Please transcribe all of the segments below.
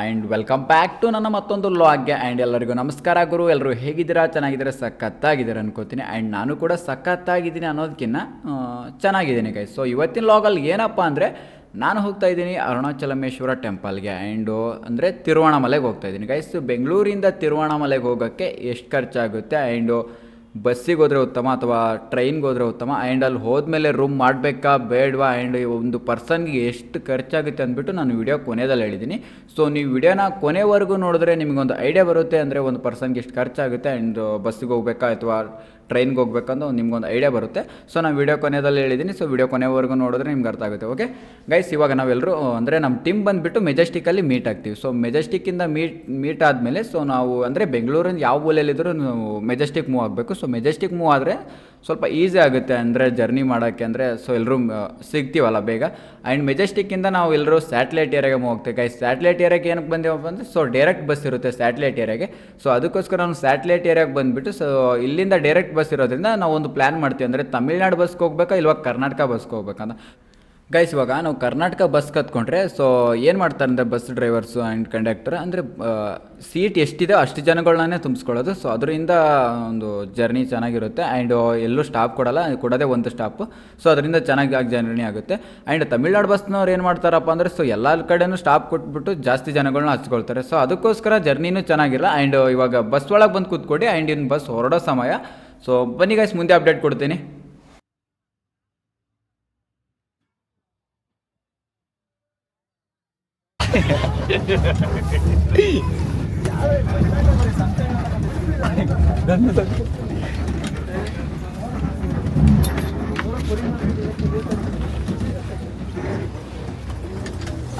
And welcome back to ನನ್ನ ಮತ್ತೊಂದು ಲಾಗ್ಗೆ. And ಎಲ್ಲರಿಗೂ ನಮಸ್ಕಾರ ಗುರು. ಎಲ್ಲರೂ ಹೇಗಿದ್ದೀರಾ? ಚೆನ್ನಾಗಿದ್ದೀರಾ? ಸಖತ್ತಾಗಿದ್ದೀರಾ ಅನ್ಕೋತೀನಿ. ಆ್ಯಂಡ್ ನಾನು ಕೂಡ ಸಖತ್ತಾಗಿದ್ದೀನಿ ಅನ್ನೋದಕ್ಕಿಂತ ಚೆನ್ನಾಗಿದ್ದೀನಿ ಗೈಸ್. ಸೊ ಇವತ್ತಿನ ಲಾಗಲ್ಲಿ ಏನಪ್ಪ ಅಂದರೆ ನಾನು ಹೋಗ್ತಾ ಇದ್ದೀನಿ ಅರುಣಾಚಲಮೇಶ್ವರ ಟೆಂಪಲ್ಗೆ. ಆ್ಯಂಡು ಅಂದರೆ ತಿರುವಣ್ಣಾಮಲೆಗೆ ಹೋಗ್ತಾ ಇದ್ದೀನಿ ಗೈಸ್. ಬೆಂಗಳೂರಿಂದ ತಿರುವಣ್ಣಾಮಲೆಗೆ ಹೋಗೋಕ್ಕೆ ಎಷ್ಟು ಖರ್ಚಾಗುತ್ತೆ, ಆ್ಯಂಡು ಬಸ್ಸಿಗೆ ಹೋದರೆ ಉತ್ತಮ ಅಥವಾ ಟ್ರೈನ್ಗೆ ಹೋದರೆ ಉತ್ತಮ, ಆ್ಯಂಡ್ ಅಲ್ಲಿ ಹೋದ್ಮೇಲೆ ರೂಮ್ ಮಾಡಬೇಕಾ ಬೇಡವಾ, ಆ್ಯಂಡ್ ಒಂದು ಪರ್ಸನ್ಗೆ ಎಷ್ಟು ಖರ್ಚಾಗುತ್ತೆ ಅಂದ್ಬಿಟ್ಟು ನಾನು ವಿಡಿಯೋ ಕೊನೆಯಲ್ಲಿ ಹೇಳಿದ್ದೀನಿ. ಸೊ ನೀವು ವಿಡಿಯೋನ ಕೊನೆವರೆಗೂ ನೋಡಿದ್ರೆ ನಿಮಗೊಂದು ಐಡಿಯಾ ಬರುತ್ತೆ, ಅಂದರೆ ಒಂದು ಪರ್ಸನ್ಗೆ ಎಷ್ಟು ಖರ್ಚಾಗುತ್ತೆ ಆ್ಯಂಡ್ ಬಸ್ಸಿಗೆ ಹೋಗ್ಬೇಕಾ ಅಥವಾ ಟ್ರೈನ್ಗೆ ಹೋಗ್ಬೇಕಂದು ನಿಮ್ಗೊಂದು ಐಡಿಯಾ ಬರುತ್ತೆ. ಸೊ ನಾನು ವಿಡಿಯೋ ಕೊನೆಯಲ್ಲಿ ಹೇಳಿದ್ದೀನಿ. ಸೊ ವಿಡಿಯೋ ಕೊನೆವರೆಗೂ ನೋಡಿದ್ರೆ ನಿಮ್ಗೆ ಅರ್ಥ ಆಗುತ್ತೆ. ಓಕೆ ಗೈಸ್, ಇವಾಗ ನಾವೆಲ್ಲರೂ ಅಂದರೆ ನಮ್ಮ ಟೀಮ್ ಬಂದುಬಿಟ್ಟು ಮೆಜೆಸ್ಟಿಕಲ್ಲಿ ಮೀಟ್ ಆಗ್ತೀವಿ. ಸೊ ಮೆಜೆಸ್ಟಿಕ್ಕಿಂದ ಮೀಟ್ ಆದಮೇಲೆ ಸೊ ನಾವು ಅಂದರೆ ಬೆಂಗಳೂರಿಂದ ಯಾವ ಊರಲ್ಲಿದ್ದರೂ ನಾವು ಮೆಜೆಸ್ಟಿಕ್ ಮೂವ್ ಆಗಬೇಕು. ಸೊ ಮೆಜೆಸ್ಟಿಕ್ ಮೂವ್ ಆದರೆ ಸ್ವಲ್ಪ ಈಸಿ ಆಗುತ್ತೆ ಅಂದರೆ ಜರ್ನಿ ಮಾಡೋಕ್ಕೆ, ಅಂದರೆ ಸೊ ಎಲ್ಲರೂ ಸಿಗ್ತೀವಲ್ಲ ಬೇಗ. ಆ್ಯಂಡ್ ಮೆಜೆಸ್ಟಿಕ್ಕಿಂದ ನಾವು ಎಲ್ಲರೂ ಸ್ಯಾಟಲೈಟ್ ಏರಿಯಾಗೆ ಮೂವ್ ಹೋಗ್ತೀವಿ ಗೈಸ್. ಸ್ಯಾಟಲೈಟ್ ಏರಿಯಾಗೆ ಏನಕ್ಕೆ ಬಂದೀವಪ್ಪ ಅಂದರೆ ಸೊ ಡೈರೆಕ್ಟ್ ಬಸ್ ಇರುತ್ತೆ ಸ್ಯಾಟಲೈಟ್ ಏರಿಯಾಗೆ. ಸೊ ಅದಕ್ಕೋಸ್ಕರ ನಾವು ಸ್ಯಾಟಲೈಟ್ ಏರಿಯಾಗೆ ಬಂದುಬಿಟ್ಟು ಸೊ ಇಲ್ಲಿಂದ ಡೈರೆಕ್ಟ್ ಬಸ್ ಇರೋದ್ರಿಂದ ನಾವು ಒಂದು ಪ್ಲ್ಯಾನ್ ಮಾಡ್ತೀವಿ, ಅಂದರೆ ತಮಿಳ್ನಾಡು ಬಸ್ಗೆ ಹೋಗ್ಬೇಕಾ ಇಲ್ವಾ ಕರ್ನಾಟಕ ಬಸ್ಗೆ ಹೋಗ್ಬೇಕಂತ ಗೈಸ್. ಇವಾಗ ನಾವು ಕರ್ನಾಟಕ ಬಸ್ ಕತ್ಕೊಂಡ್ರೆ ಸೊ ಏನು ಮಾಡ್ತಾರೆ ಅಂದರೆ ಬಸ್ ಡ್ರೈವರ್ಸು ಆ್ಯಂಡ್ ಕಂಡಕ್ಟರ್ ಅಂದರೆ ಸೀಟ್ ಎಷ್ಟಿದೆ ಅಷ್ಟು ಜನಗಳನ್ನೇ ತುಂಬಿಸ್ಕೊಳ್ಳೋದು. ಸೊ ಅದರಿಂದ ಒಂದು ಜರ್ನಿ ಚೆನ್ನಾಗಿರುತ್ತೆ. ಆ್ಯಂಡ್ ಎಲ್ಲೂ ಸ್ಟಾಪ್ ಕೊಡೋದೇ ಒಂದು ಸ್ಟಾಪು. ಸೊ ಅದರಿಂದ ಚೆನ್ನಾಗಿ ಜರ್ನಿ ಆಗುತ್ತೆ. ಆ್ಯಂಡ್ ತಮಿಳ್ನಾಡು ಬಸ್ನವ್ರು ಏನು ಮಾಡ್ತಾರಪ್ಪ ಅಂದರೆ ಸೊ ಎಲ್ಲ ಕಡೆನೂ ಸ್ಟಾಪ್ ಕೊಟ್ಬಿಟ್ಟು ಜಾಸ್ತಿ ಜನಗಳನ್ನ ಹಚ್ಕೊಳ್ತಾರೆ. ಸೊ ಅದಕ್ಕೋಸ್ಕರ ಜರ್ನಿನೂ ಚೆನ್ನಾಗಿಲ್ಲ. ಆ್ಯಂಡ್ ಇವಾಗ ಬಸ್ ಒಳಗೆ ಬಂದು ಕೂತ್ಕೊಡಿ. ಆ್ಯಂಡ್ ಇನ್ನು ಬಸ್ ಹೊರಡೋ ಸಮಯ. ಸೊ ಬನ್ನಿ ಗೈಸ್, ಮುಂದೆ ಅಪ್ಡೇಟ್ ಕೊಡ್ತೀನಿ.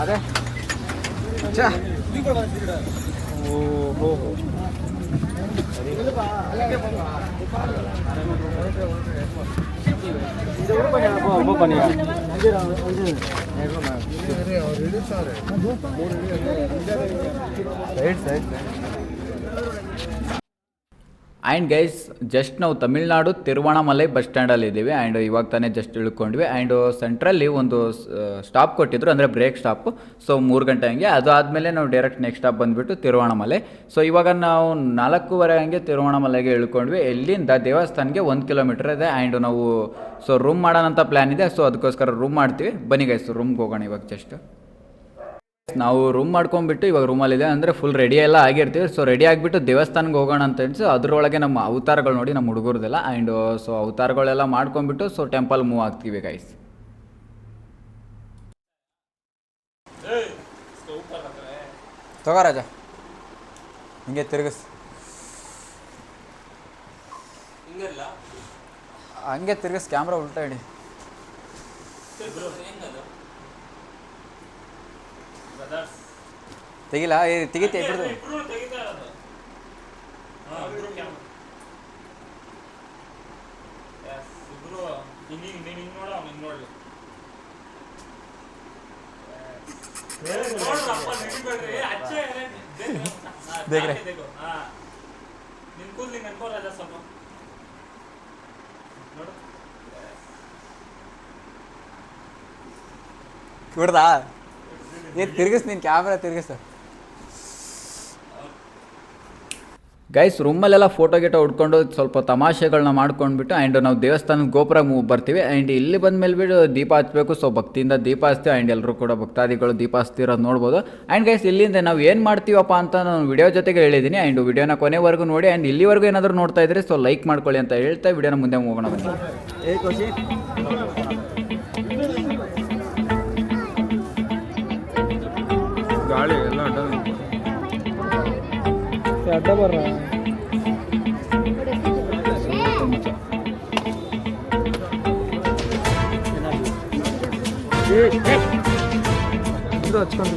ಅದೇ ಆ್ಯಂಡ್ ಗೈಸ್, ಜಸ್ಟ್ ನಾವು ತಮಿಳ್ನಾಡು ತಿರುವಣ್ಣಾಮಲೈ ಬಸ್ ಸ್ಟ್ಯಾಂಡಲ್ಲಿ ಇದ್ದೀವಿ. ಆ್ಯಂಡ್ ಇವಾಗ ತಾನೇ ಜಸ್ಟ್ ಇಳ್ಕೊಂಡ್ವಿ. ಆ್ಯಂಡ್ ಸೆಂಟ್ರಲ್ಲಿ ಒಂದು ಸ್ಟಾಪ್ ಕೊಟ್ಟಿದ್ರು, ಅಂದರೆ ಬ್ರೇಕ್ ಸ್ಟಾಪು. ಸೊ 3 ಗಂಟೆ ಹಂಗೆ ಅದು ಆದಮೇಲೆ ನಾವು ಡೈರೆಕ್ಟ್ ನೆಕ್ಸ್ಟ್ ಸ್ಟಾಪ್ ಬಂದುಬಿಟ್ಟು ತಿರುವಣ್ಣಾಮಲೈ. ಸೊ ಇವಾಗ ನಾವು 4:15 ಹಂಗೆ ತಿರುವಣ್ಣಾಮಲೈಗೆ ಇಳ್ಕೊಂಡ್ವಿ. ಇಲ್ಲಿಂದ ದೇವಸ್ಥಾನಕ್ಕೆ 1 ಕಿಲೋಮೀಟರ್ ಇದೆ. ಆ್ಯಂಡ್ ನಾವು ಸೊ ರೂಮ್ ಮಾಡೋಣಂತ ಪ್ಲ್ಯಾನ್ ಇದೆ. ಸೊ ಅದಕ್ಕೋಸ್ಕರ ರೂಮ್ ಮಾಡ್ತೀವಿ. ಬನ್ನಿ ಗೈಸ್, ರೂಮ್ಗೆ ಹೋಗೋಣ ಇವಾಗ. ಜಸ್ಟ್ ನಾವು ರೂಮ್ ಮಾಡ್ಕೊಂಡ್ಬಿಟ್ಟು ಇವಾಗ ರೂಮಲ್ಲಿದೆ, ಅಂದರೆ ಫುಲ್ ರೆಡಿ ಎಲ್ಲ ಆಗಿರ್ತೀವಿ. ಸೊ ರೆಡಿ ಆಗಿಬಿಟ್ಟು ದೇವಸ್ಥಾನಕ್ಕೆ ಹೋಗೋಣ ಅಂತ ಹೇಳಿ ಅದರೊಳಗೆ ನಮ್ಮ ಅವತಾರಗಳು ನೋಡಿ, ನಮ್ಮ ಹುಡುಗರದೆಲ್ಲ. ಆ್ಯಂಡ್ ಸೊ ಅವತಾರಗಳೆಲ್ಲ ಮಾಡ್ಕೊಂಡ್ಬಿಟ್ಟು ಸೊ ಟೆಂಪಲ್ ಮೂವ್ ಆಗ್ತೀವಿ ಗೈಸ್. ತಗೋ ರಾಜ, ಹಿಂಗೆ ತಿರುಗಿಸ್, ಹಂಗೆ ತಿರುಗಿಸ್, ಕ್ಯಾಮ್ರಾ ಉಲ್ಟಾ ಇಡಿ. ತೆಗಿಲ್ಲ, ತೆಗಿತೆ ಇಬ್ಬರದು. ಕುಡ್ದಾ ತಿರ್ಗಿಸ್, ನೀನು ಕ್ಯಾಮ್ರಾ ತಿರ್ಗಿಸ್ ಗೈಸ್. ರೂಮಲ್ಲೆಲ್ಲ ಫೋಟೋ ಗಿಟೋ ಉಡ್ಕೊಂಡು ಸ್ವಲ್ಪ ತಮಾಷೆಗಳನ್ನ ಮಾಡ್ಕೊಂಡ್ಬಿಟ್ಟು ಆ್ಯಂಡ್ ನಾವು ದೇವಸ್ಥಾನದ ಗೋಪುರ ಬರ್ತೀವಿ. ಆ್ಯಂಡ್ ಇಲ್ಲಿ ಬಂದಮೇಲೆ ಬಿಟ್ಟು ದೀಪ ಹಚ್ಚಬೇಕು. ಸೊ ಭಕ್ತಿಯಿಂದ ದೀಪ ಹಚ್ತೀವಿ. ಆ್ಯಂಡ್ ಎಲ್ಲರೂ ಕೂಡ ಭಕ್ತಾದಿಗಳು ದೀಪ ಹಚ್ತಿರೋದು ನೋಡ್ಬೋದು. ಆ್ಯಂಡ್ ಗೈಸ್, ಇಲ್ಲಿಂದ ನಾವು ಏನು ಮಾಡ್ತೀವಪ್ಪ ಅಂತ ನಾನು ವಿಡಿಯೋ ಜೊತೆಗೆ ಹೇಳಿದ್ದೀನಿ. ಆ್ಯಂಡ್ ವಿಡಿಯೋನ ಕೊನೆವರೆಗೂ ನೋಡಿ. ಆ್ಯಂಡ್ ಇಲ್ಲಿವರೆಗೂ ಏನಾದರೂ ನೋಡ್ತಾ ಇದ್ರೆ ಸೊ ಲೈಕ್ ಮಾಡ್ಕೊಳ್ಳಿ ಅಂತ ಹೇಳ್ತಾ ವಿಡಿಯೋನ ಮುಂದೆ ಹೋಗೋಣ ಬನ್ನಿ. ಗಾಳಿ ಎಲ್ಲ ಅಡ್ಡ ಬರ್ರ ಇದು ಹಚ್ಕೊಂಡು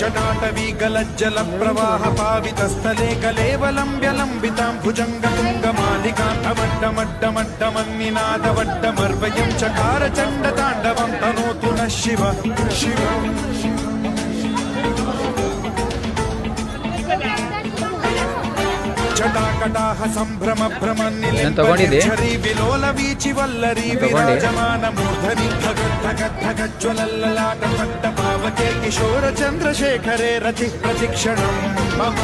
जटाटवीगलज्जल प्रवाह पावितस्थले कलेवलम्ब्य लम्बितां भुजङ्गतुङ्गमालिकान्तमड्डमड्डमड्डमन्निनादवड्डमर्वयं चकार चण्डताण्डवं तनोतु नः शिव शिवम् जटाक ಕಟಾಹ ಸಂಭ್ರಮ ನಾನ್ ತಗೊಂಡಿದ್ದೆ. ಭ್ರಮನ್ನಿಲಿ ವಿಲೋಲ ವೀಚಿ ವಲ್ಲರಿ ನಾನ್ ತಗೊಂಡೆ. ವಿರಾಜಮಾನ ಮೂರ್ಧನಿ ಜ್ವಲಲ್ಲಲಾಟ ಪಟ್ಟ ಪಾವಕೆ ಕಿಶೋರ ಚಂದ್ರಶೇಖರೇ ರತಿ ಪ್ರತಿಕ್ಷಣಂ ಮಮ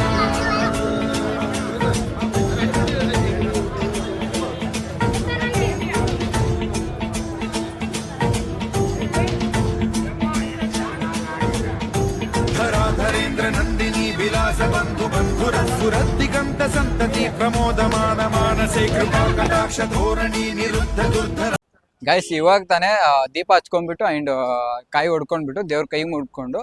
ಧರಾಧರೇಂದ್ರ ನಂದಿನಿ ವಿಲಾಸ ಬಂಧು ಬಂಧುರ ಸುರದ್ದಿಗಂತ ಸಂತತಿ ಪ್ರಮೋದಮಾನ ಮಾನಸೇ ಕೃಪಾ ಕಟಾಕ್ಷ ಧೋರಣಿ ನಿರುದ್ಧ ದುರ್ಧರ. ಗೈಸ್ ಇವಾಗ ತಾನೇ ದೀಪ ಹಚ್ಕೊಂಡ್ಬಿಟ್ಟು ಆ್ಯಂಡ್ ಕಾಯಿ ಹೊಡ್ಕೊಂಡ್ಬಿಟ್ಟು ದೇವ್ರ ಕೈ ಮುಡ್ಕೊಂಡು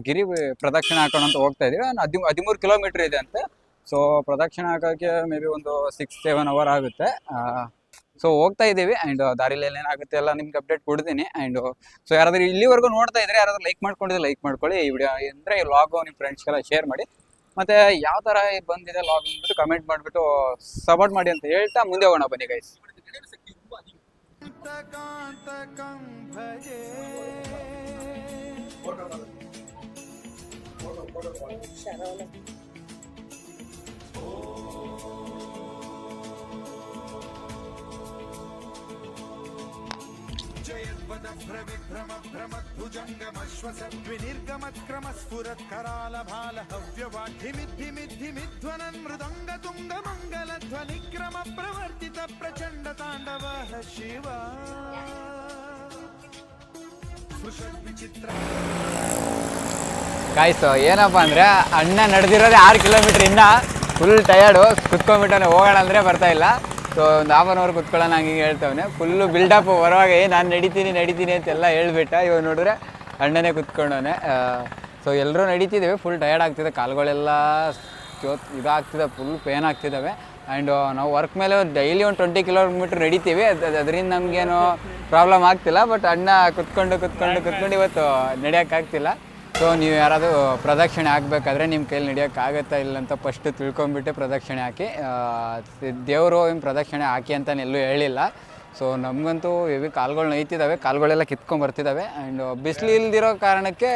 ಗಿರಿ ಪ್ರದಕ್ಷಿಣೆ ಹಾಕೋಣ ಅಂತ ಹೋಗ್ತಾ ಇದೀವಿ. 13 ಕಿಲೋಮೀಟರ್ ಇದೆ ಅಂತೆ. ಸೊ ಪ್ರದಕ್ಷಿಣೆ ಹಾಕೋಕ್ಕೆ ಮೇ ಬಿ ಒಂದು 6-7 ಅವರ್ ಆಗುತ್ತೆ. ಸೊ ಹೋಗ್ತಾ ಇದ್ದೀವಿ ಆ್ಯಂಡ್ ದಾರಿಲಿ ಏನೇನಾಗುತ್ತೆ ಎಲ್ಲ ನಿಮ್ಗೆ ಅಪ್ಡೇಟ್ ಕೊಡ್ತೀನಿ. ಆ್ಯಂಡ್ ಸೊ ಯಾರಾದ್ರೂ ಇಲ್ಲಿವರೆಗೂ ನೋಡ್ತಾ ಇದ್ರೆ ಯಾರಾದ್ರೂ ಲೈಕ್ ಮಾಡ್ಕೊಂಡಿದ್ರೆ ಲೈಕ್ ಮಾಡ್ಕೊಳ್ಳಿ. ಈ ವಿಡಿಯೋ ಅಂದರೆ ಈ ವ್ಲಾಗು ನಿಮ್ಮ ಫ್ರೆಂಡ್ಸ್ಗೆಲ್ಲ ಶೇರ್ ಮಾಡಿ. ಮತ್ತು ಯಾವ ಥರ ಬಂದಿದೆ ವ್ಲಾಗ್ ಅಂದ್ಬಿಟ್ಟು ಕಮೆಂಟ್ ಮಾಡಿಬಿಟ್ಟು ಸಪೋರ್ಟ್ ಮಾಡಿ ಅಂತ ಹೇಳ್ತಾ ಮುಂದೆ ಹೋಗೋಣ ಬನ್ನಿ ಗೈಸ್. ಕಾಂತಕಂ ಭಜೆ ಜಯದ್ವದ ಭ್ರವಿಭ್ರಮ ಭ್ರಮದ್ಭುಜಂಗಮಶ್ವಸದ್ವಿನಿರ್ಗಮತ್ಕ್ರಮ ಸ್ಫುರತ್ಕರಾಲ ಭಾಲ ಹವ್ಯವಾಢಿಮಿದ್ಧಿಮಿದ್ಧಿಮಿಧ್ವನನ್ ಮೃದಂಗ ತುಂಗ ಮಂಗಲ ಧ್ವನಿಕ್ರಮ ಪ್ರವರ್ತಿತ ಪ್ರಚಂಡ ತಾಂಡವ ಶಿವ ವಿಚಿತ್ರ. ಗಾಯ್ಸ್ ಏನಪ್ಪ ಅಂದರೆ ಅಣ್ಣ ನಡೆದಿರೋದೇ 6 ಕಿಲೋಮೀಟ್ರ್, ಇನ್ನ ಫುಲ್ ಟಯರ್ಡು, ಕುತ್ಕೊಂಡ್ಬಿಟ್ಟು ಹೋಗೋಣ ಅಂದರೆ ಬರ್ತಾ ಇಲ್ಲ. ಸೊ ಒಂದು ಹಾಫ್ ಆನ್ ಅವರ್ ಕುತ್ಕೊಳ್ಳೋಣ ಹಂಗೆ ಹೇಳ್ತವನೆ. ಫುಲ್ಲು ಬಿಲ್ಡಪ್ ಬರುವಾಗ ನಾನು ನಡಿತೀನಿ ಅಂತೆಲ್ಲ ಹೇಳ್ಬಿಟ್ಟ. ಇವಾಗ ನೋಡಿದ್ರೆ ಅಣ್ಣನೇ ಕುತ್ಕೊಂಡವನೆ. ಸೊ ಎಲ್ಲರೂ ನಡೀತಿದ್ದೇವೆ, ಫುಲ್ ಟಯರ್ಡ್ ಆಗ್ತಿದೆ, ಕಾಲುಗಳೆಲ್ಲ ಇದಾಗ್ತಿದೆ, ಫುಲ್ ಪೇನ್ ಆಗ್ತಿದ್ದಾವೆ. ಆ್ಯಂಡ್ ನಾವು ವರ್ಕ್ ಮೇಲೆ ಡೈಲಿ ಒಂದು 20 ಕಿಲೋಮೀಟ್ರ್ ನಡೀತೀವಿ. ಅದರಿಂದ ನಮಗೇನು ಪ್ರಾಬ್ಲಮ್ ಆಗ್ತಿಲ್ಲ. ಬಟ್ ಅಣ್ಣ ಕುತ್ಕೊಂಡು ಇವತ್ತು ನಡೆಯೋಕ್ಕಾಗ್ತಿಲ್ಲ. ಸೊ ನೀವು ಯಾರಾದರೂ ಪ್ರದಕ್ಷಿಣೆ ಹಾಕಬೇಕಾದ್ರೆ ನಿಮ್ಮ ಕೈಲಿ ನಡೆಯೋಕ್ಕಾಗತ್ತಾ ಇಲ್ಲ ಅಂತ ಫಸ್ಟು ತಿಳ್ಕೊಂಬಿಟ್ಟು ಪ್ರದಕ್ಷಿಣೆ ಹಾಕಿ. ದೇವರು ಏನು ಪ್ರದಕ್ಷಿಣೆ ಹಾಕಿ ಅಂತ ಎಲ್ಲೂ ಹೇಳಿಲ್ಲ. ಸೊ ನಮಗಂತೂ ಹೆವಿ ಕಾಲುಗಳು ನೈತಿದ್ದಾವೆ, ಕಾಲುಗಳೆಲ್ಲ ಕಿತ್ಕೊಂಡ್ಬರ್ತಿದ್ದಾವೆ. ಆ್ಯಂಡ್ ಬಿಸಿಲು ಇಲ್ದಿರೋ ಕಾರಣಕ್ಕೆ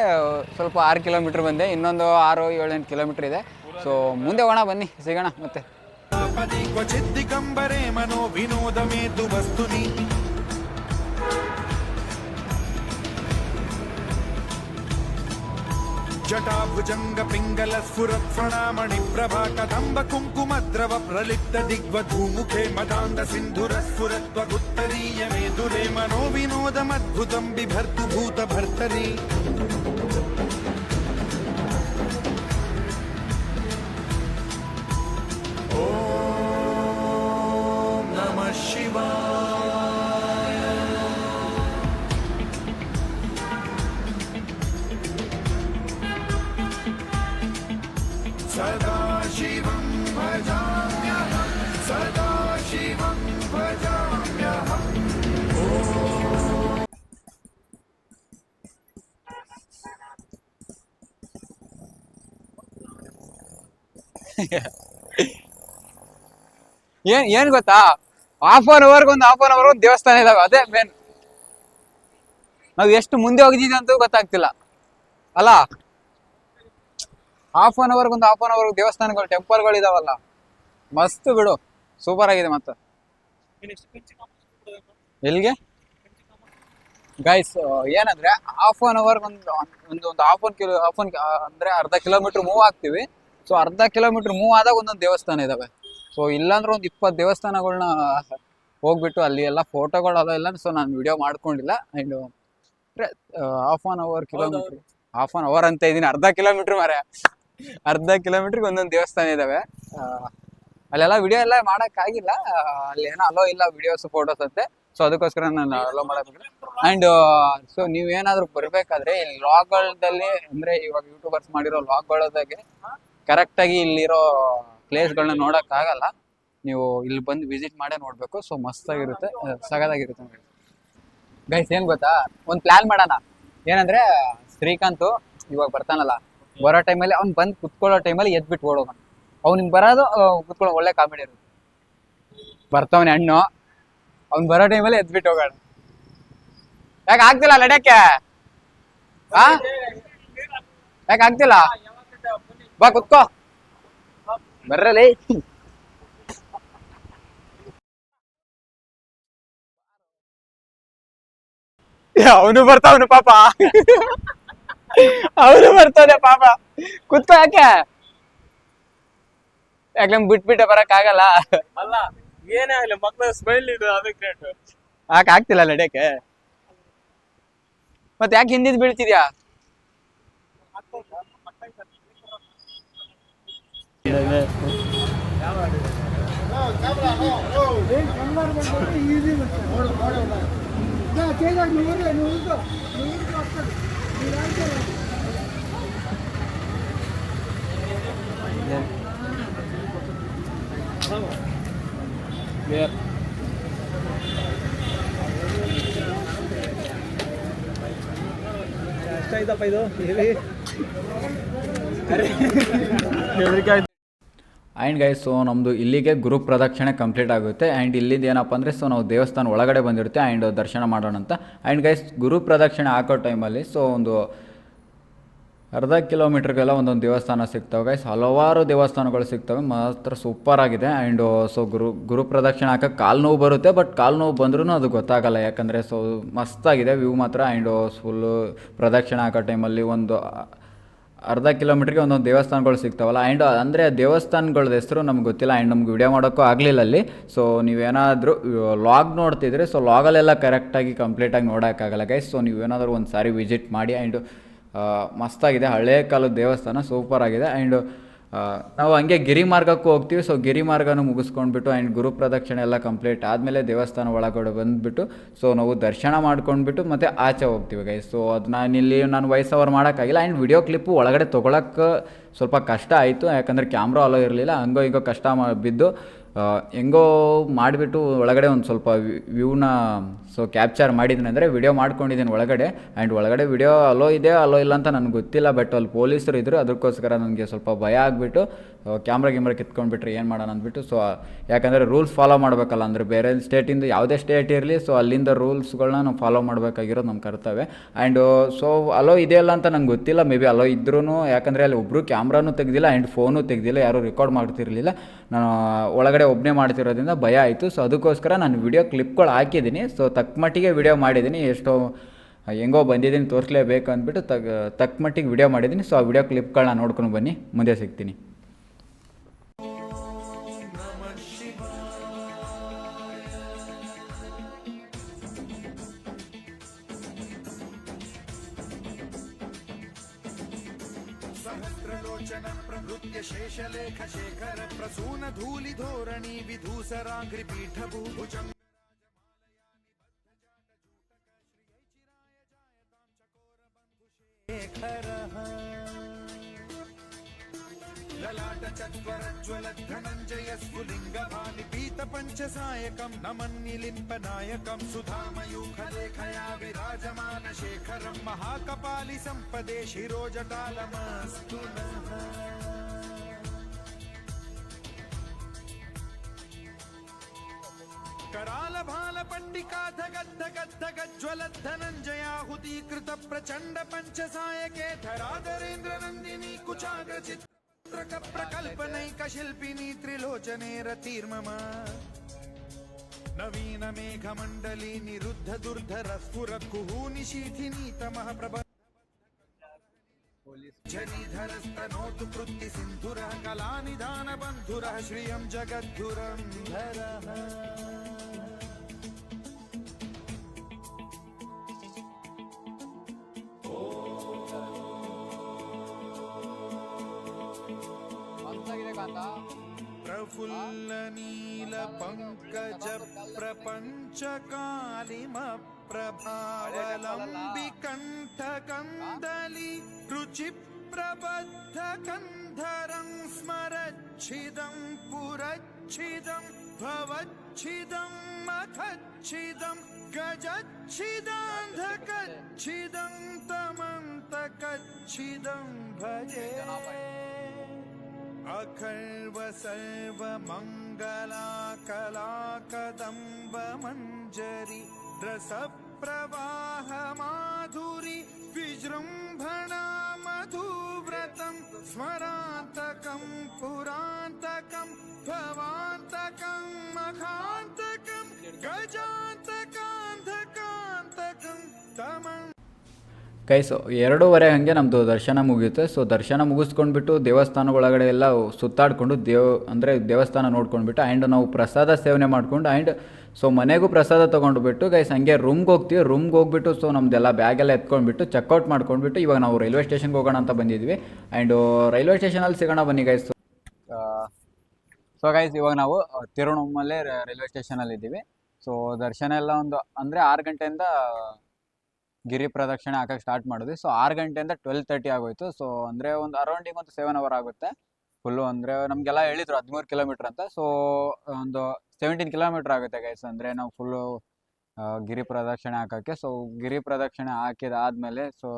ಸ್ವಲ್ಪ 6 ಕಿಲೋಮೀಟ್ರ್ ಬಂದೆ, ಇನ್ನೊಂದು 6-7-8 ಕಿಲೋಮೀಟ್ರ್ ಇದೆ. ಸೊ ಮುಂದೆ ಹೋಗೋಣ ಬನ್ನಿ, ಸಿಗೋಣ ಮತ್ತೆ. ಕ್ವಚಿದ್ದಿಗಂಬರೆ ಮನೋ ವಿನೋದ ಮೇದು ವಸ್ತುನಿ ಜಟಾಭುಜಂಗ ಪಿಂಗಲ ಸ್ಫುರತ್ ಪ್ರಣಾಮಣಿ ಪ್ರಭಾ ಕದಂಬ ಕುಂಕುಮ ದ್ರವ ಪ್ರಲಿಪ್ತ ದಿಗ್ವಧೂಮುಖೆ ಮದಾಂಧ ಸಿಂಧುರ ಸ್ಫುರತ್ವ ಗುತ್ತರೀಯ ಮೇದುರೆ ಮನೋ ವಿನೋದ ಮದ್ಭುತಂ ಬಿಭರ್ತು ಭೂತ ಭರ್ತರಿ. ಓಂ ನಮಃ ಶಿವಾಯ. ಸದಾ ಶಿವಂ ಭಜಾಮ್ಯಹಂ ಸದಾ ಶಿವಂ ಭಜಾಮ್ಯಹಂ. ಏನು ಗೊತ್ತಾ, ಹಾಫ್ ಆನ್ ಅವರ್ ದೇವಸ್ಥಾನ ಇದಾವೆ. ಅದೇ ಮೇನ್. ನಾವು ಎಷ್ಟು ಮುಂದೆ ಹೋಗಿದ್ದೀವಿ ಅಂತೂ ಗೊತ್ತಾಗ್ತಿಲ್ಲ ಅಲ್ಲ. ಹಾಫ್ ಆನ್ ಅವರ್ ದೇವಸ್ಥಾನಗಳು, ಟೆಂಪಲ್ಗಳು ಇದಾವಲ್ಲ, ಮಸ್ತ್ ಬಿಡು, ಸೂಪರ್ ಆಗಿದೆ. ಮತ್ತೆ ಎಲ್ಲಿಗೆ ಗೈಸ್ ಏನಂದ್ರೆ ಹಾಫ್ ಆನ್ ಅವರ್ ಒಂದು ಅಂದ್ರೆ ಅರ್ಧ ಕಿಲೋಮೀಟರ್ ಮೂವ್ ಆಗ್ತೀವಿ. ಸೊ ಅರ್ಧ ಕಿಲೋಮೀಟರ್ ಮೂವ್ ಆದಾಗ ಒಂದೊಂದು ದೇವಸ್ಥಾನ ಇದಾವೆ. ಸೊ ಇಲ್ಲಾಂದ್ರೆ ಒಂದು 20 ದೇವಸ್ಥಾನಗಳನ್ನ ಹೋಗ್ಬಿಟ್ಟು ಅಲ್ಲಿ ಎಲ್ಲ ಫೋಟೋಗಳು ಅವೆಲ್ಲ. ಸೊ ನಾನು ವಿಡಿಯೋ ಮಾಡ್ಕೊಂಡಿಲ್ಲ. ಆ್ಯಂಡ್ ಹಾಫ್ ಆನ್ ಅವರ್ ಅಂತ ಇದ್ದೀನಿ, ಅರ್ಧ ಕಿಲೋಮೀಟ್ರ್ ಅರ್ಧ ಕಿಲೋಮೀಟ್ರಿಗೆ ಒಂದೊಂದು ದೇವಸ್ಥಾನ ಇದಾವೆ. ಅಲ್ಲೆಲ್ಲ ವಿಡಿಯೋ ಎಲ್ಲ ಮಾಡೋಕ್ಕಾಗಿಲ್ಲ, ಅಲ್ಲಿ ಏನೋ ಅಲೋ ಇಲ್ಲ ವಿಡಿಯೋಸ್ ಫೋಟೋಸ್ ಅಂತೆ. ಸೊ ಅದಕ್ಕೋಸ್ಕರ ನಾನು ಅಲೋ ಮಾಡೋದಿಲ್ಲ. ಆ್ಯಂಡ್ ಸೊ ನೀವೇನಾದರೂ ಬರಬೇಕಾದ್ರೆ ಇಲ್ಲಿ ವ್ಲಾಗ್ಗಳಲ್ಲಿ, ಅಂದರೆ ಇವಾಗ ಯೂಟ್ಯೂಬರ್ಸ್ ಮಾಡಿರೋ ವ್ಲಾಗ್ಗಳದಾಗೆ ಕರೆಕ್ಟಾಗಿ ಇಲ್ಲಿರೋ ಪ್ಲೇಸ್ಗಳನ್ನ ನೋಡೋಕ್ಕಾಗಲ್ಲ. ನೀವು ಇಲ್ಲಿ ಬಂದು ವಿಸಿಟ್ ಮಾಡೇ ನೋಡಬೇಕು. ಸೊ ಮಸ್ತಾಗಿರುತ್ತೆ, ಸಗದಾಗಿರುತ್ತೆ ನೋಡಿ. ಗೈಸ್ ಏನು ಗೊತ್ತಾ, ಒಂದು ಪ್ಲ್ಯಾನ್ ಮಾಡೋಣ. ಏನಂದರೆ ಶ್ರೀಕಾಂತ್ ಇವಾಗ ಬರ್ತಾನಲ್ಲ, ಬರೋ ಟೈಮಲ್ಲಿ ಅವ್ನು ಬಂದು ಕುತ್ಕೊಳ್ಳೋ ಟೈಮಲ್ಲಿ ಎದ್ಬಿಟ್ಟು ಓಡೋಗೋಣ. ಅವ್ನಿಗೆ ಬರೋದು ಕುತ್ಕೊಳ್ಳೋ ಒಳ್ಳೆ ಕಾಮಿಡಿ ಇರುತ್ತೆ. ಬರ್ತಾವನೆ ಹಣ್ಣು, ಅವ್ನು ಬರೋ ಟೈಮಲ್ಲಿ ಎದ್ಬಿಟ್ಟು ಹೋಗೋಣ. ಯಾಕೆ ಆಗ್ತಿಲ್ಲ ನಡೆಯಕ್ಕೆ? ಯಾಕೆ ಆಗ್ತಿಲ್ಲ? ಬಾ ಕುತ್ಕೋ ಬರ್ರಲ್ಲಿ. ಅವನು ಬರ್ತಾವನು ಪಾಪ ಅವನು ಬರ್ತಾನೆ ಪಾಪ ಕುತ್ತ ಯಾಕೆ ಯಾಕೆ ಬಿಟ್ಬಿಟ್ಟೆ ಬರಕ್ ಆಗಲ್ಲ ಅಲ್ಲ ಏನೇ ಆಗ್ಲಿ ಮಕ್ಳ ಸ್ಮೈಲ್ ಇದು ಅದು ಗ್ರೇಟ್. ಆಗ್ತಿಲ್ಲ ನಡೆಯಕ್ಕೆ ಮತ್ತೆ ಯಾಕೆ ಹಿಂದಿದ್ ಬೀಳ್ತಿದ್ಯಾ ಎಷ್ಟಾಯ್ತಪ್ಪ ಇದು ಆ್ಯಂಡ್ ಗೈಸ್ ಸೊ ನಮ್ಮದು ಇಲ್ಲಿಗೆ ಗುರು ಪ್ರದಕ್ಷಿಣೆ ಕಂಪ್ಲೀಟ್ ಆಗುತ್ತೆ. ಆ್ಯಂಡ್ ಇಲ್ಲಿಂದ ಏನಪ್ಪ ಅಂದರೆ ಸೊ ನಾವು ದೇವಸ್ಥಾನ ಒಳಗಡೆ ಬಂದಿರುತ್ತೆ ಆ್ಯಂಡ್ ದರ್ಶನ ಮಾಡೋಣ ಅಂತ. ಆ್ಯಂಡ್ ಗೈಸ್ ಗುರು ಪ್ರದಕ್ಷಿಣೆ ಹಾಕೋ ಟೈಮಲ್ಲಿ ಸೊ ಒಂದು ಅರ್ಧ ಕಿಲೋಮೀಟ್ರಿಗೆಲ್ಲ ಒಂದೊಂದು ದೇವಸ್ಥಾನ ಸಿಗ್ತವೆ ಗೈಸ್. ಹಲವಾರು ದೇವಸ್ಥಾನಗಳು ಸಿಗ್ತವೆ, ಮಾತ್ರ ಸೂಪರ್ ಆಗಿದೆ. ಆ್ಯಂಡ್ ಸೊ ಗುರು ಪ್ರದಕ್ಷಿಣೆ ಹಾಕೋಕ್ಕೆ ಕಾಲು ನೋವು ಬರುತ್ತೆ, ಬಟ್ ಕಾಲು ನೋವು ಬಂದ್ರೂ ಅದು ಗೊತ್ತಾಗಲ್ಲ, ಯಾಕಂದರೆ ಸೊ ಮಸ್ತಾಗಿದೆ ವ್ಯೂ ಮಾತ್ರ. ಆ್ಯಂಡ್ ಫುಲ್ಲು ಪ್ರದಕ್ಷಿಣೆ ಹಾಕೋ ಟೈಮಲ್ಲಿ ಒಂದು ಅರ್ಧ ಕಿಲೋಮೀಟ್ರಿಗೆ ಒಂದೊಂದು ದೇವಸ್ಥಾನಗಳು ಸಿಗ್ತಾವಲ್ಲ. ಆ್ಯಂಡ್ ಅಂದರೆ ದೇವಸ್ಥಾನಗಳದ ಹೆಸರು ನಮ್ಗೆ ಗೊತ್ತಿಲ್ಲ ಆ್ಯಂಡ್ ನಮ್ಗೆ ವಿಡಿಯೋ ಮಾಡೋಕ್ಕೂ ಆಗಲಿಲ್ಲ ಅಲ್ಲಿ. ಸೊ ನೀವೇನಾದರೂ ಲಾಗ್ ನೋಡ್ತಿದ್ರೆ ಸೊ ಲಾಗಲ್ಲೆಲ್ಲ ಕರೆಕ್ಟಾಗಿ ಕಂಪ್ಲೀಟಾಗಿ ನೋಡೋಕ್ಕಾಗಲ್ಲ ಗೈಸ್. ಸೊ ನೀವೇನಾದರೂ ಒಂದು ಸಾರಿ ವಿಸಿಟ್ ಮಾಡಿ. ಆ್ಯಂಡ್ ಮಸ್ತಾಗಿದೆ, ಹಳೇ ಕಾಲದ ದೇವಸ್ಥಾನ ಸೂಪರ್ ಆಗಿದೆ. ಆ್ಯಂಡ್ ನಾವು ಹಂಗೆ ಗಿರಿ ಮಾರ್ಗಕ್ಕೂ ಹೋಗ್ತೀವಿ. ಸೊ ಗಿರಿ ಮಾರ್ಗನೂ ಮುಗಿಸ್ಕೊಂಡ್ಬಿಟ್ಟು ಆ್ಯಂಡ್ ಗುರು ಪ್ರದಕ್ಷಿಣೆ ಎಲ್ಲ ಕಂಪ್ಲೀಟ್ ಆದಮೇಲೆ ದೇವಸ್ಥಾನ ಒಳಗಡೆ ಬಂದುಬಿಟ್ಟು ಸೊ ನಾವು ದರ್ಶನ ಮಾಡ್ಕೊಂಡ್ಬಿಟ್ಟು ಮತ್ತು ಆಚೆ ಹೋಗ್ತೀವಿ ಗೈಸ್. ಸೊ ಅದು ನಾನು ವಾಯ್ಸ್ ಓವರ್ ಮಾಡೋಕ್ಕಾಗಿಲ್ಲ. ಆ್ಯಂಡ್ ವಿಡಿಯೋ ಕ್ಲಿಪ್ಪು ಒಳಗಡೆ ತೊಗೊಳಕ್ಕೆ ಸ್ವಲ್ಪ ಕಷ್ಟ ಆಯಿತು, ಯಾಕಂದರೆ ಕ್ಯಾಮ್ರಾ ಅಲೋ ಇರಲಿಲ್ಲ. ಹಂಗೋ ಹಿಂಗೋ ಕಷ್ಟ ಬಿದ್ದು ಹೆಂಗೋ ಮಾಡಿಬಿಟ್ಟು ಒಳಗಡೆ ಒಂದು ಸ್ವಲ್ಪ ವ್ಯೂನ ಸೊ ಕ್ಯಾಪ್ಚರ್ ಮಾಡಿದ್ದೀನಿ, ಅಂದರೆ ವಿಡಿಯೋ ಮಾಡ್ಕೊಂಡಿದ್ದೀನಿ ಒಳಗಡೆ. ಆ್ಯಂಡ್ ಒಳಗಡೆ ವಿಡಿಯೋ ಅಲೋ ಇದೆ ಅಲೋ ಇಲ್ಲ ಅಂತ ನನಗೆ ಗೊತ್ತಿಲ್ಲ, ಬಟ್ ಅಲ್ಲಿ ಪೊಲೀಸರು ಇದ್ದರು. ಅದಕ್ಕೋಸ್ಕರ ನನಗೆ ಸ್ವಲ್ಪ ಭಯ ಆಗಿಬಿಟ್ಟು ಕ್ಯಾಮ್ರಾ ಕಿತ್ಕೊಂಡ್ಬಿಟ್ರೆ ಏನು ಮಾಡೋಣ ಅಂದ್ಬಿಟ್ಟು. ಸೊ ಯಾಕಂದರೆ ರೂಲ್ಸ್ ಫಾಲೋ ಮಾಡಬೇಕಲ್ಲ, ಅಂದರೆ ಬೇರೆ ಸ್ಟೇಟಿಂದ ಯಾವುದೇ ಸ್ಟೇಟ್ ಇರಲಿ ಸೊ ಅಲ್ಲಿಂದ ರೂಲ್ಸ್ಗಳನ್ನ ನಾವು ಫಾಲೋ ಮಾಡಬೇಕಾಗಿರೋದು ನಮ್ಮ ಕರ್ತವ್ಯ. ಆ್ಯಂಡ್ ಸೊ ಅಲೋ ಇದೆಯಲ್ಲ ಅಂತ ನಂಗೆ ಗೊತ್ತಿಲ್ಲ, ಮೇ ಬಿ ಅಲೋ ಇದ್ರೂ, ಯಾಕಂದರೆ ಅಲ್ಲಿ ಒಬ್ಬರು ಕ್ಯಾಮ್ರಾನೂ ತೆಗೆದಿಲ್ಲ ಆ್ಯಂಡ್ ಫೋನು ತೆಗೆದಿಲ್ಲ, ಯಾರೂ ರೆಕಾರ್ಡ್ ಮಾಡ್ತಿರಲಿಲ್ಲ. ನಾನು ಒಳಗಡೆ ಒಬ್ಬನೇ ಮಾಡ್ತಿರೋದ್ರಿಂದ ಭಯ ಆಯಿತು. ಸೊ ಅದಕ್ಕೋಸ್ಕರ ನಾನು ವಿಡಿಯೋ ಕ್ಲಿಪ್ಗಳು ಹಾಕಿದ್ದೀನಿ. ಸೊ ತಕ್ಕಮಟ್ಟಿಗೆ ವಿಡಿಯೋ ಮಾಡಿದ್ದೀನಿ, ಎಷ್ಟೋ ಹೆಂಗೋ ಬಂದಿದ್ದೀನಿ ತೋರಿಸಲೇಬೇಕು ಅಂದ್ಬಿಟ್ಟು ತಕ್ಕಮಟ್ಟಿಗೆ ವಿಡಿಯೋ ಮಾಡಿದ್ದೀನಿ. ಸೊ ಆ ವಿಡಿಯೋ ಕ್ಲಿಪ್ಗಳನ್ನ ನೋಡ್ಕೊಂಡು ಬನ್ನಿ, ಮುಂದೆ ಸಿಗ್ತೀನಿ. सहस्रलोचन प्रभृत्य शेषलेख शेखर प्रसून धूलि धोरणी विधूसराङ्घ्रि पीठभूभुजं ललाट चत्वरज्वल धनञ्जय स्फुलिङ्गभानि पीतपञ्चसायकं नमन्निलिम्पनायकं सुधामयूखलेखया विराजमान शेखरं महाकपालि सम्पदे शिरोजटालमस्तु नः। कराल भाल पंडिका धगद्धगद्धगज्ज्वलद्धनञ्जयाहुतीकृत प्रचण्ड पञ्चसायके धराधरेन्द्र नन्दिनी कुचाग्रचित् प्रकल्पनैक शिल्पिनी त्रिलोचने रतिर्मम नवीन मेघमण्डली निरुद्ध दुर्धर स्फुर कुहूनि शीथिनी तमः प्रभ जनिधरस्तनोतु कृत्ति सिन्धुरः कलानिधान बन्धुरः श्रियं जगद्धुरन्धरः प्रफुल्ल नील पंकज प्रपंच कालिम प्रभावलंबि कंठ कंदली रुचि प्रबद्ध कंधरं स्मरच्छिदं पुरच्छिदं भवच्छिदं मखच्छिदं गजच्छिदान्धकच्छिदं तमन्तकच्छिदं भजे अखर्व सर्व मंगला कला कदम्ब मंजरी रस प्रवाह माधुरी विजृंभणा मधुव्रतं स्मरान्तकं पुरान्तकं भवान्तकं मखान्तकं गजान्तकान्धकान्तकं तम ಗೈಸ್ 2:30 ಹಾಗೆ ನಮ್ಮದು ದರ್ಶನ ಮುಗಿಯುತ್ತೆ. ಸೊ ದರ್ಶನ ಮುಗಿಸ್ಕೊಂಡ್ಬಿಟ್ಟು ದೇವಸ್ಥಾನಗಳೊಳಗಡೆ ಎಲ್ಲ ಸುತ್ತಾಡಿಕೊಂಡು ದೇವಸ್ಥಾನ ನೋಡ್ಕೊಂಡ್ಬಿಟ್ಟು ಆ್ಯಂಡ್ ನಾವು ಪ್ರಸಾದ ಸೇವನೆ ಮಾಡ್ಕೊಂಡು ಆ್ಯಂಡ್ ಸೊ ಮನೆಗೂ ಪ್ರಸಾದ ತೊಗೊಂಡ್ಬಿಟ್ಟು ಗೈಸ್ ಹಂಗೆ ರೂಮ್ಗೆ ಹೋಗ್ತೀವಿ. ರೂಮ್ಗೆ ಹೋಗ್ಬಿಟ್ಟು ಸೊ ನಮ್ಮದೆಲ್ಲ ಬ್ಯಾಗೆಲ್ಲ ಎತ್ಕೊಂಡ್ಬಿಟ್ಟು ಚೆಕ್ಔಟ್ ಮಾಡ್ಕೊಂಡ್ಬಿಟ್ಟು ಇವಾಗ ನಾವು ರೈಲ್ವೆ ಸ್ಟೇಷನ್ಗೆ ಹೋಗೋಣ ಅಂತ ಬಂದಿದ್ವಿ. ಆ್ಯಂಡ್ ರೈಲ್ವೆ ಸ್ಟೇಷನಲ್ಲಿ ಸಿಗೋಣ ಬನ್ನಿ ಗೈಸ್. ಸೊ ಗೈಸ್ ಇವಾಗ ನಾವು ತಿರುವಣ್ಣಾಮಲೈ ರೈಲ್ವೆ ಸ್ಟೇಷನಲ್ಲಿ ಇದ್ದೀವಿ. ಸೊ ದರ್ಶನ ಎಲ್ಲ ಒಂದು ಅಂದರೆ 6 ಗಂಟೆಯಿಂದ ಗಿರಿ ಪ್ರದಕ್ಷಿಣೆ ಹಾಕಕ್ಕೆ ಸ್ಟಾರ್ಟ್ ಮಾಡಿದ್ವಿ. ಸೊ 6 ಗಂಟೆಯಿಂದ 12:30 ಆಗೋಯ್ತು. ಸೊ ಅಂದರೆ ಒಂದು ಅರೌಂಡಿಗೆ ಒಂದು 7 hour ಆಗುತ್ತೆ ಫುಲ್ಲು. ಅಂದರೆ ನಮಗೆಲ್ಲ ಹೇಳಿದ್ರು 13 ಕಿಲೋಮೀಟ್ರ್ ಅಂತ. ಸೊ ಒಂದು 17 ಕಿಲೋಮೀಟ್ರ್ ಆಗುತ್ತೆ ಗೈಸ್, ಅಂದರೆ ನಾವು ಫುಲ್ಲು ಗಿರಿ ಪ್ರದಕ್ಷಿಣೆ ಹಾಕೋಕ್ಕೆ. ಸೊ ಗಿರಿ ಪ್ರದಕ್ಷಿಣೆ ಹಾಕಿದಾದ್ಮೇಲೆ ಸೊ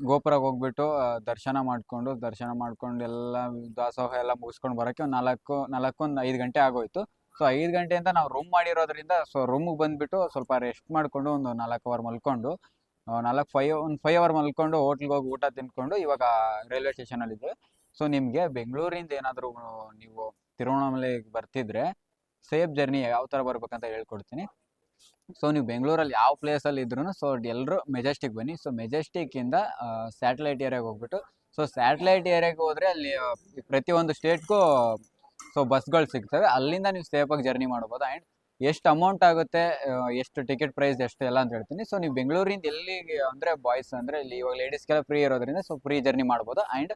ಗೋಪುರಕ್ಕೆ ಹೋಗ್ಬಿಟ್ಟು ದರ್ಶನ ಮಾಡ್ಕೊಂಡು ಎಲ್ಲ ದಾಸೋಹ ಎಲ್ಲ ಮುಗಿಸ್ಕೊಂಡು ಬರೋಕ್ಕೆ ಒಂದು 5 ಗಂಟೆ ಆಗೋಯ್ತು. ಸೊ 5 ಗಂಟೆಯಿಂದ ನಾವು ರೂಮ್ ಮಾಡಿರೋದ್ರಿಂದ ಸೊ ರೂಮಿಗೆ ಬಂದುಬಿಟ್ಟು ಸ್ವಲ್ಪ ರೆಸ್ಟ್ ಮಾಡಿಕೊಂಡು ಒಂದು 4 hour ಮಲ್ಕೊಂಡು 5 hour ಮಲ್ಕೊಂಡು ಹೋಟ್ಲಿಗೆ ಹೋಗಿ ಊಟ ತಿನ್ಕೊಂಡು ಇವಾಗ ರೈಲ್ವೆ ಸ್ಟೇಷನಲ್ಲಿದ್ದೀವಿ. ಸೊ ನಿಮಗೆ ಬೆಂಗಳೂರಿಂದ ಏನಾದರೂ ನೀವು ತಿರುವಣ್ಣಾಮಲೈಗೆ ಬರ್ತಿದ್ರೆ ಸೇಫ್ ಜರ್ನಿ ಯಾವ ಥರ ಬರ್ಬೇಕಂತ ಹೇಳ್ಕೊಡ್ತೀನಿ. ಸೊ ನೀವು ಬೆಂಗಳೂರಲ್ಲಿ ಯಾವ ಪ್ಲೇಸಲ್ಲಿ ಇದ್ರೂ ಸೊ ಎಲ್ಲರೂ ಮೆಜೆಸ್ಟಿಕ್ ಬನ್ನಿ. ಸೊ ಮೆಜೆಸ್ಟಿಕ್ಕಿಂದ ಸ್ಯಾಟಲೈಟ್ ಏರಿಯಾಗೆ ಹೋಗ್ಬಿಟ್ಟು ಸೊ ಸ್ಯಾಟಲೈಟ್ ಏರಿಯಾಗೆ ಹೋದರೆ ಅಲ್ಲಿ ಪ್ರತಿಯೊಂದು ಸ್ಟೇಟ್ಗೂ ಸೊ ಬಸ್ಗಳು ಸಿಗ್ತವೆ. ಅಲ್ಲಿಂದ ನೀವು ಸೇಫಾಗಿ ಜರ್ನಿ ಮಾಡ್ಬೋದು. ಆ್ಯಂಡ್ ಎಷ್ಟು ಅಮೌಂಟ್ ಆಗುತ್ತೆ, ಎಷ್ಟು ಟಿಕೆಟ್ ಪ್ರೈಸ್ ಎಷ್ಟು ಎಲ್ಲ ಅಂತ ಹೇಳ್ತೀನಿ. ಸೊ ನೀವು ಬೆಂಗಳೂರಿಂದ ಎಲ್ಲಿಗೆ ಅಂದರೆ ಬಾಯ್ಸ್ ಅಂದರೆ ಇಲ್ಲಿ ಇವಾಗ ಲೇಡೀಸ್ಗೆಲ್ಲ ಫ್ರೀ ಇರೋದ್ರಿಂದ ಸೊ ಫ್ರೀ ಜರ್ನಿ ಮಾಡ್ಬೋದು. ಆ್ಯಂಡ್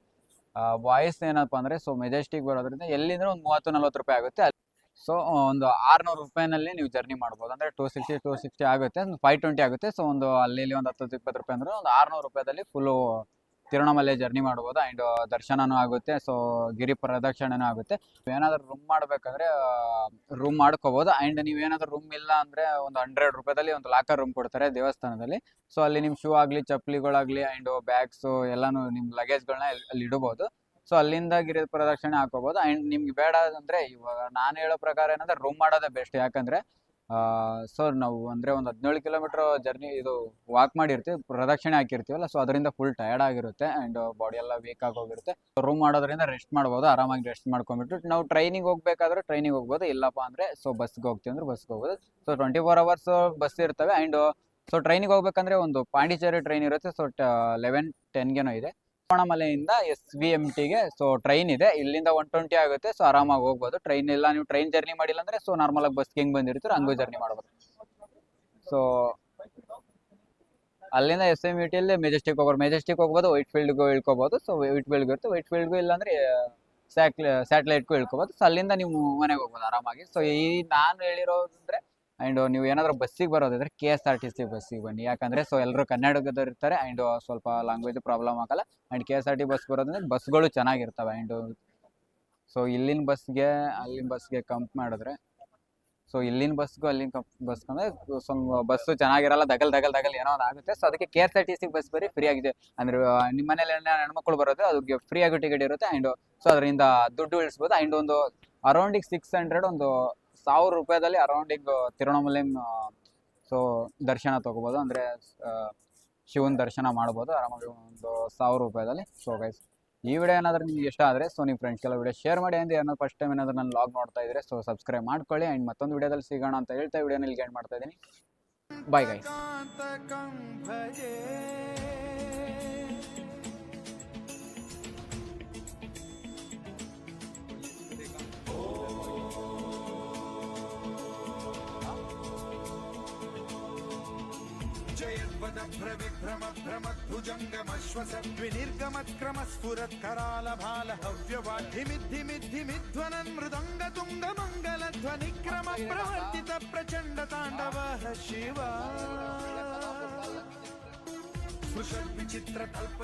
ಬಾಯ್ಸ್ ಏನಪ್ಪ ಅಂದರೆ ಸೊ ಮೆಜೆಸ್ಟಿಕ್ ಬರೋದ್ರಿಂದ ಎಲ್ಲಿಂದ್ರೆ ಒಂದು 30-40 ರೂಪಾಯಿ ಆಗುತ್ತೆ. ಸೊ ಒಂದು 600 ರೂಪಾಯಿನಲ್ಲಿ ನೀವು ಜರ್ನಿ ಮಾಡ್ಬೋದು. ಅಂದರೆ 260 ಆಗುತ್ತೆ, ಒಂದು 520 ಆಗುತ್ತೆ. ಸೊ ಒಂದು ಅಲ್ಲಿ ಒಂದು 10-20 ರೂಪಾಯಿ ಅಂದರೆ ಒಂದು 600 ರೂಪಾಯಿದಲ್ಲಿ ಫುಲ್ಲು ತಿರುವಣ್ಣಾಮಲೈ ಜರ್ನಿ ಮಾಡ್ಬೋದು. ಆ್ಯಂಡ್ ದರ್ಶನನೂ ಆಗುತ್ತೆ, ಸೊ ಗಿರಿ ಪ್ರದಕ್ಷಿಣೆನೂ ಆಗುತ್ತೆ. ಏನಾದರೂ ರೂಮ್ ಮಾಡಬೇಕಾದ್ರೆ ರೂಮ್ ಮಾಡ್ಕೋಬೋದು. ಆ್ಯಂಡ್ ನೀವೇನಾದರೂ ರೂಮ್ ಇಲ್ಲ ಅಂದರೆ ಒಂದು 100 ರೂಪಾಯಿದಲ್ಲಿ ಒಂದು ಲಾಕರ್ ರೂಮ್ ಕೊಡ್ತಾರೆ ದೇವಸ್ಥಾನದಲ್ಲಿ. ಸೊ ಅಲ್ಲಿ ನಿಮ್ಮ ಶೂ ಆಗಲಿ ಚಪ್ಪಲಿಗಳಾಗಲಿ ಆ್ಯಂಡ್ ಬ್ಯಾಗ್ಸು ಎಲ್ಲನೂ ನಿಮ್ಮ ಲಗೇಜ್ಗಳನ್ನ ಅಲ್ಲಿ ಇಡಬಹುದು. ಸೊ ಅಲ್ಲಿಂದ ಗಿರಿ ಪ್ರದಕ್ಷಿಣೆ ಹಾಕೋಬೋದು. ಆ್ಯಂಡ್ ನಿಮ್ಗೆ ಬೇಡ ಅಂದರೆ ಇವಾಗ ನಾನು ಹೇಳೋ ಪ್ರಕಾರ ಏನಂದರೆ ರೂಮ್ ಮಾಡೋದೇ ಬೆಸ್ಟ್. ಯಾಕಂದರೆ ಸೊ ನಾವು ಅಂದರೆ ಒಂದು 17 ಕಿಲೋಮೀಟ್ರ್ ಜರ್ನಿ ಇದು ವಾಕ್ ಮಾಡಿರ್ತೀವಿ, ಪ್ರದಕ್ಷಿಣೆ ಹಾಕಿರ್ತೀವಲ್ಲ. ಸೊ ಅದರಿಂದ ಫುಲ್ ಟಯರ್ಡ್ ಆಗಿರುತ್ತೆ ಆ್ಯಂಡ್ ಬಾಡಿ ಎಲ್ಲ ವೀಕ್ ಆಗೋಗಿರುತ್ತೆ. ರೂಮ್ ಮಾಡೋದ್ರಿಂದ ರೆಸ್ಟ್ ಮಾಡ್ಬೋದು, ಆರಾಮಾಗಿ ರೆಸ್ಟ್ ಮಾಡ್ಕೊಂಡ್ಬಿಟ್ಟು ನಾವು ಟ್ರೈನಿಗೆ ಹೋಗ್ಬೇಕಾದ್ರೆ ಟ್ರೈನಿಗೆ ಹೋಗ್ಬೋದು. ಇಲ್ಲಪ್ಪ ಅಂದರೆ ಸೊ ಬಸ್ಗೆ ಹೋಗ್ತೀವಿ ಅಂದ್ರೆ ಬಸ್ಗೆ ಹೋಗ್ಬೋದು. ಸೊ 24 hours ಬಸ್ ಇರ್ತವೆ. ಆ್ಯಂಡ್ ಸೊ ಟ್ರೈನಿಗೆ ಹೋಗ್ಬೇಕಂದ್ರೆ ಒಂದು ಪಾಂಡಿಚೇರಿ ಟ್ರೈನ್ ಇರುತ್ತೆ. ಸೊ 11:10 ಇದೆ. ತಿರುವಣ್ಣಾಮಲೈಯಿಂದ SVMTಗೆ ಸೊ ಟ್ರೈನ್ ಇದೆ. ಇಲ್ಲಿಂದ 120 ಆಗುತ್ತೆ. ಸೊ ಆರಾಮಾಗಿ ಹೋಗ್ಬೋದು. ಟ್ರೈನ್ ಇಲ್ಲ, ನೀವು ಟ್ರೈನ್ ಜರ್ನಿ ಮಾಡಿಲ್ಲ ಅಂದರೆ ಸೊ ನಾರ್ಮಲಾಗಿ ಬಸ್ಗೆ ಹೆಂಗೆ ಬಂದಿರ್ತೀರೋ ಹಂಗೂ ಜರ್ನಿ ಮಾಡ್ಬೋದು. ಸೊ ಅಲ್ಲಿಂದ SVMTಯಲ್ಲಿ ಮೆಜೆಸ್ಟಿಕ್ ಹೋಗ್ಬೋದು, ವೈಟ್ ಫೀಲ್ಡ್ಗೂ ಇಳ್ಕೊಬೋದು. ಸೊ ವೈಟ್ ಫೀಲ್ಡ್ಗೂ ಇರುತ್ತೆ, ವೈಟ್ ಫೀಲ್ಡ್ಗೂ ಇಲ್ಲಾಂದರೆ ಸ್ಯಾಟಲೈಟ್ಗೂ ಇಳ್ಕೊಬೋದು. ಸೊ ಅಲ್ಲಿಂದ ನೀವು ಮನೆಗೆ ಹೋಗ್ಬೋದು ಆರಾಮಾಗಿ. ಸೊ ಈ ನಾನು ಹೇಳಿರೋದಂದರೆ ಆ್ಯಂಡ್ ನೀವು ಏನಾದರೂ ಬಸ್ಸಿಗೆ ಬರೋದಿದ್ರೆ KSRTC ಬಸ್ಸಿಗೆ ಬನ್ನಿ. ಯಾಕಂದರೆ ಸೊ ಎಲ್ಲರೂ ಕನ್ನಡದವ್ರು ಇರ್ತಾರೆ ಆ್ಯಂಡ್ ಸ್ವಲ್ಪ ಲ್ಯಾಂಗ್ವೇಜ್ ಪ್ರಾಬ್ಲಮ್ ಆಗಲ್ಲ. ಆ್ಯಂಡ್ KSRTC ಬಸ್ ಬರೋದ್ರಿಂದ ಬಸ್ಗಳು ಚೆನ್ನಾಗಿರ್ತವೆ. ಆ್ಯಂಡ್ ಸೊ ಇಲ್ಲಿನ ಬಸ್ಗೆ ಅಲ್ಲಿನ ಬಸ್ಗೆ ಕಂಪ್ ಮಾಡಿದ್ರೆ ಸೊ ಇಲ್ಲಿನ ಬಸ್ಗೂ ಅಲ್ಲಿನ ಬಸ್ಗಂದ್ರೆ ಸ್ವಲ್ಪ ಬಸ್ಸು ಚೆನ್ನಾಗಿರಲ್ಲ, ದಗಲ್ ಏನೋ ಒಂದು ಆಗುತ್ತೆ. ಸೊ ಅದಕ್ಕೆ KSRTC ಬಸ್ ಬರೀ ಫ್ರೀ ಆಗಿದೆ. ಅಂದರೆ ನಿಮ್ಮ ಮನೇಲಿ ಹೆಣ್ಮಕ್ಳು ಬರೋದು ಅದಕ್ಕೆ ಫ್ರೀ ಆಗಿ ಟಿಕೆಟ್ ಇರುತ್ತೆ. ಆ್ಯಂಡ್ ಸೊ ಅದರಿಂದ ದುಡ್ಡು ಇಳಿಸ್ಬೋದು. ಆ್ಯಂಡ್ ಒಂದು ಅರೌಂಡಿಗೆ 600 ಒಂದು 1000 ರೂಪಾಯಿದಲ್ಲಿ ಅರೌಂಡಿಗೆ ತಿರುವಣ್ಣಾಮಲೈ ಸೊ ದರ್ಶನ ತೊಗೋಬೋದು. ಅಂದರೆ ಶಿವನ ದರ್ಶನ ಮಾಡ್ಬೋದು ಆರಾಮಾಗಿ ಒಂದು 1000 ರೂಪಾಯಿದಲ್ಲಿ. ಸೊ ಗೈಸ್ ಈ ವಿಡಿಯೋ ಏನಾದರೂ ನಿಮ್ಗೆ ಇಷ್ಟ ಆದರೆ ಸೊ ನಿಮ್ಮ ಫ್ರೆಂಡ್ಸ್ಗೆಲ್ಲ ವಿಡಿಯೋ ಶೇರ್ ಮಾಡಿ. ಅಂದರೆ ಏನೋ ಫಸ್ಟ್ ಟೈಮ್ ಏನಾದರೂ ನಾನು ಲಾಗ್ ನೋಡ್ತಾ ಇದ್ದರೆ ಸೊ ಸಬ್ಸ್ಕ್ರೈಬ್ ಮಾಡ್ಕೊಳ್ಳಿ. ಆ್ಯಂಡ್ ಮತ್ತೊಂದು ವಿಡಿಯೋದಲ್ಲಿ ಸಿಗೋಣ ಅಂತ ಹೇಳ್ತಾ ವಿಡಿಯೋನ ಇಲ್ಲಿ ಎಂಡ್ ಮಾಡ್ತಾ ಇದ್ದೀನಿ. Bye guys. विनिर्गमत्क्रमस्फुरत्करालभालहव्यवाढिमिद्धिमिद्धिमिध्वनन् मृदङ्गतुङ्गमङ्गलध्वनिक्रम प्रवर्तित प्रचण्ड ताण्डवः शिवा विचित्र कल्प